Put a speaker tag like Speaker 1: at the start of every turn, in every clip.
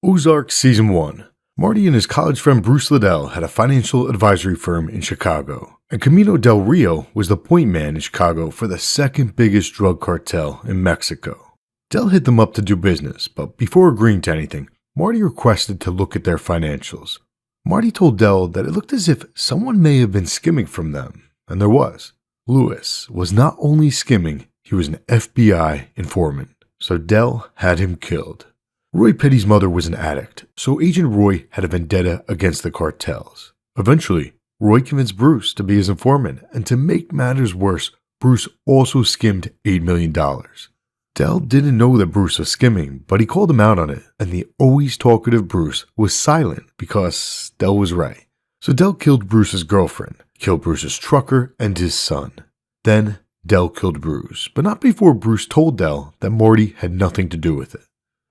Speaker 1: Ozark Season 1. Marty and his college friend Bruce Liddell had a financial advisory firm in Chicago, and Camino del Rio was the point man in Chicago for the second biggest drug cartel in Mexico. Dell hit them up to do business, but before agreeing to anything, Marty requested to look at their financials. Marty told Dell that it looked as if someone may have been skimming from them, and there was. Lewis was not only skimming, he was an FBI informant, so Dell had him killed. Roy Petty's mother was an addict, so Agent Roy had a vendetta against the cartels. Eventually, Roy convinced Bruce to be his informant, and to make matters worse, Bruce also skimmed $8 million. Dell didn't know that Bruce was skimming, but he called him out on it, and the always talkative Bruce was silent because Dell was right. So Dell killed Bruce's girlfriend, killed Bruce's trucker, and his son. Then Dell killed Bruce, but not before Bruce told Dell that Marty had nothing to do with it.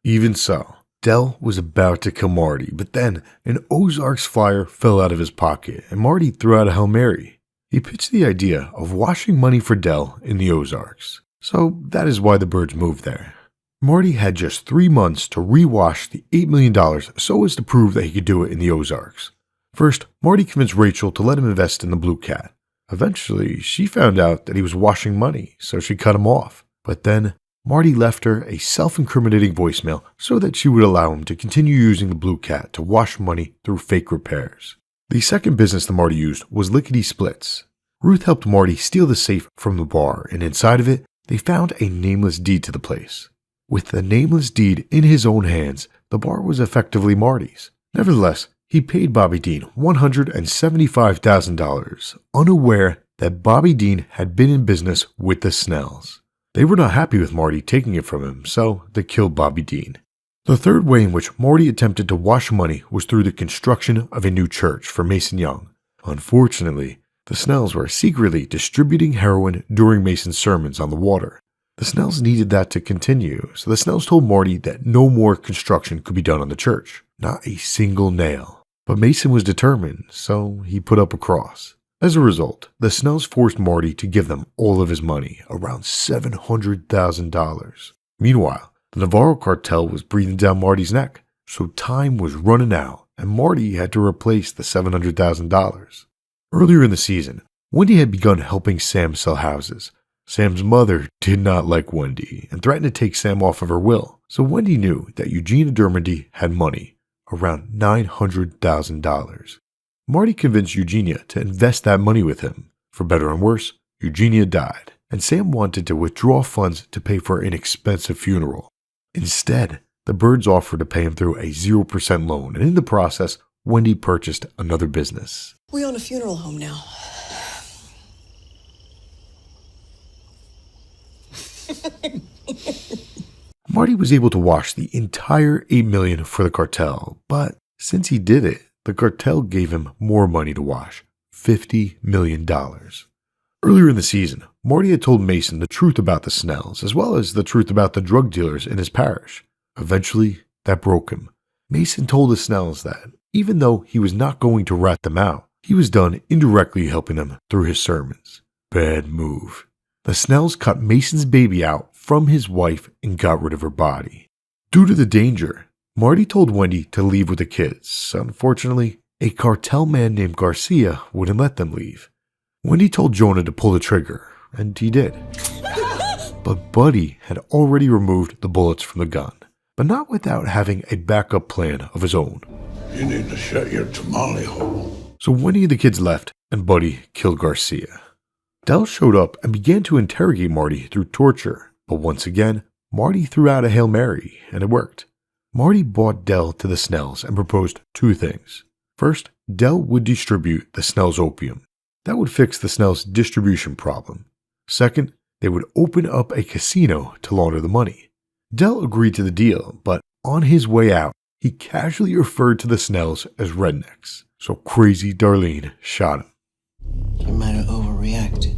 Speaker 1: Even so, Dell was about to kill Marty, but then an Ozarks flyer fell out of his pocket, and Marty threw out a Hail Mary. He pitched the idea of washing money for Dell in the Ozarks. So that is why the Byrdes moved there. Marty had just 3 months to rewash the $8 million so as to prove that he could do it in the Ozarks. First, Marty convinced Rachel to let him invest in the Blue Cat. Eventually, she found out that he was washing money, so she cut him off. But then, Marty left her a self-incriminating voicemail so that she would allow him to continue using the Blue Cat to wash money through fake repairs. The second business that Marty used was Lickety Splits. Ruth helped Marty steal the safe from the bar, and inside of it, they found a nameless deed to the place. With the nameless deed in his own hands, the bar was effectively Marty's. Nevertheless, he paid Bobby Dean $175,000, unaware that Bobby Dean had been in business with the Snells. They were not happy with Marty taking it from him, so they killed Bobby Dean. The third way in which Marty attempted to wash money was through the construction of a new church for Mason Young. Unfortunately, the Snells were secretly distributing heroin during Mason's sermons on the water. The Snells needed that to continue, so the Snells told Marty that no more construction could be done on the church, not a single nail. But Mason was determined, so he put up a cross. As a result, the Snells forced Marty to give them all of his money, around $700,000. Meanwhile, the Navarro cartel was breathing down Marty's neck, so time was running out, and Marty had to replace the $700,000. Earlier in the season, Wendy had begun helping Sam sell houses. Sam's mother did not like Wendy and threatened to take Sam off of her will, so Wendy knew that Eugenia Dermody had money, around $900,000. Marty convinced Eugenia to invest that money with him. For better and worse, Eugenia died, and Sam wanted to withdraw funds to pay for an expensive funeral. Instead, the Byrdes offered to pay him through a 0% loan, and in the process, Wendy purchased another business.
Speaker 2: We own a funeral home now.
Speaker 1: Marty was able to wash the entire $8 million for the cartel, but since he did it, the cartel gave him more money to wash, $50 million. Earlier in the season, Marty had told Mason the truth about the Snells, as well as the truth about the drug dealers in his parish. Eventually, that broke him. Mason told the Snells that, even though he was not going to rat them out, he was done indirectly helping them through his sermons. Bad move. The Snells cut Mason's baby out from his wife and got rid of her body. Due to the danger, Marty told Wendy to leave with the kids. Unfortunately, a cartel man named Garcia wouldn't let them leave. Wendy told Jonah to pull the trigger, and he did. But Buddy had already removed the bullets from the gun, but not without having a backup plan of his own.
Speaker 3: You need to shut your tamale hole.
Speaker 1: So Wendy and the kids left, and Buddy killed Garcia. Dell showed up and began to interrogate Marty through torture, but once again, Marty threw out a Hail Mary, and it worked. Marty brought Dell to the Snells and proposed 2 things. First, Dell would distribute the Snells opium. That would fix the Snells' distribution problem. Second, they would open up a casino to launder the money. Dell agreed to the deal, but on his way out, he casually referred to the Snells as rednecks, so Crazy Darlene shot him.
Speaker 2: You might have overreacted.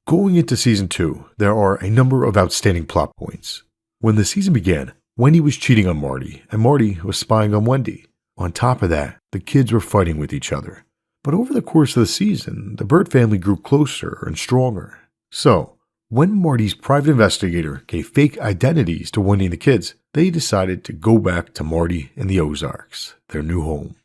Speaker 1: Going into Season 2, there are a number of outstanding plot points. When the season began, Wendy was cheating on Marty, and Marty was spying on Wendy. On top of that, the kids were fighting with each other. But over the course of the season, the Byrde family grew closer and stronger. So, When Marty's private investigator gave fake identities to Wendy and the kids, they decided to go back to Marty and the Ozarks, their new home.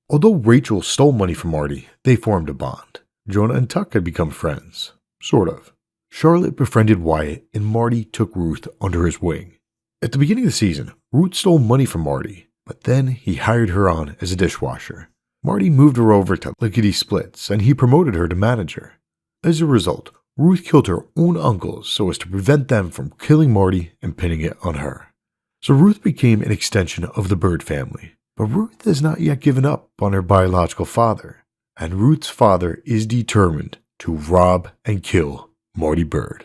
Speaker 1: Although Rachel stole money from Marty, they formed a bond. Jonah and Tuck had become friends. Sort of. Charlotte befriended Wyatt and Marty took Ruth under his wing. At the beginning of the season, Ruth stole money from Marty, but then he hired her on as a dishwasher. Marty moved her over to Lickety Splits and he promoted her to manager. As a result, Ruth killed her own uncles so as to prevent them from killing Marty and pinning it on her. So Ruth became an extension of the Byrde family. But Ruth has not yet given up on her biological father, and Ruth's father is determined to rob and kill Marty Byrde.